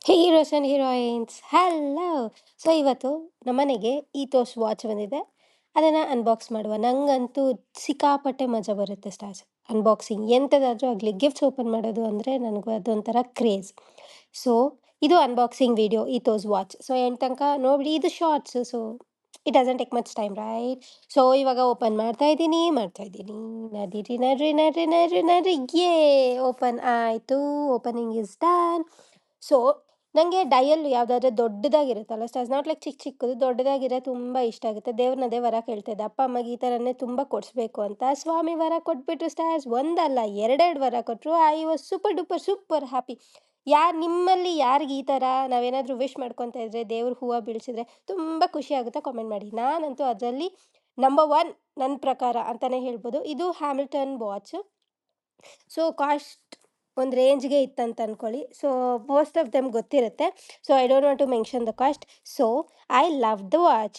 Heroes and heroines hello. So ಇವತ್ತು ನಮ್ಮನೆಗೆ ಈಥೋಸ್ watch ಬಂದಿದೆ. ಅದನ್ನು ಅನ್ಬಾಕ್ಸ್ ಮಾಡುವ. ನಂಗಂತೂ ಸಿಕ್ಕಾಪಟ್ಟೆ ಮಜಾ ಬರುತ್ತೆ ಸ್ಟಾರ್ಸ್. ಅನ್ಬಾಕ್ಸಿಂಗ್ ಎಂಥದ್ದಾದರೂ ಆಗಲಿ, ಗಿಫ್ಟ್ಸ್ ಓಪನ್ ಮಾಡೋದು ಅಂದರೆ ನನಗೂ ಅದೊಂಥರ ಕ್ರೇಜ್. ಸೊ ಇದು ಅನ್ಬಾಕ್ಸಿಂಗ್ ವಿಡಿಯೋ ಈಥೋಸ್ ವಾಚ್. ಸೊ ಎಂಟು ತನಕ ನೋಡಿಬಿಡಿ, ಇದು shorts. So it doesn't take much time, right? So ಇವಾಗ ಓಪನ್ ಮಾಡ್ತಾ ಇದ್ದೀನಿ. ನಡೀರಿ ನಡ್ರಿ ನಡ್ರಿ ನಡ್ರಿ ನಡ್ರಿ. ಏ ಓಪನ್ ಆಯಿತು. Opening is done. ಸೊ ನನಗೆ ಡಯಲ್ ಯಾವುದಾದ್ರೆ ದೊಡ್ಡದಾಗಿರುತ್ತಲ್ಲ ಸ್ಟಾರ್ಸ್, ನಾಟ್ ಲೈಕ್ ಚಿಕ್ಕ ಚಿಕ್ಕದು, ದೊಡ್ಡದಾಗಿರೋ ತುಂಬ ಇಷ್ಟ ಆಗುತ್ತೆ. ದೇವ್ರನ್ನ ಅದೇ ವರ ಕೇಳ್ತಾ ಇದ್ದೆ, ಅಪ್ಪ ಅಮ್ಮಗೆ ಈ ಥರನೇ ತುಂಬ ಕೊಡಿಸ್ಬೇಕು ಅಂತ. ಸ್ವಾಮಿ ವರ ಕೊಟ್ಬಿಟ್ರು ಸ್ಟಾರ್ಸ್. ಒಂದಲ್ಲ ಎರಡೆರಡು ವರ ಕೊಟ್ಟರು. I was super duper super happy. ನಿಮ್ಮಲ್ಲಿ ಯಾರಿಗೆ ಈ ಥರ ನಾವೇನಾದರೂ ವಿಶ್ ಮಾಡ್ಕೊತಾ ಇದ್ರೆ, ದೇವ್ರ ಹೂವು ಬೀಳಿಸಿದ್ರೆ ತುಂಬ ಖುಷಿ ಆಗುತ್ತೆ, ಕಾಮೆಂಟ್ ಮಾಡಿ. ನಾನಂತೂ ಅದರಲ್ಲಿ ನಂಬರ್ ಒನ್ ನನ್ನ ಪ್ರಕಾರ ಅಂತಲೇ ಹೇಳ್ಬೋದು. ಇದು ಹ್ಯಾಮಿಲ್ಟನ್ ವಾಚ್. ಸೊ ಕಾಸ್ಟ್ ಒಂದು ರೇಂಜ್ಗೆ ಇತ್ತಂತ ಅಂದ್ಕೊಳ್ಳಿ. ಸೊ ಮೋಸ್ಟ್ ಆಫ್ ದೆಮ್ ಗೊತ್ತಿರುತ್ತೆ. So I don't want to mention the cost. So I love the watch.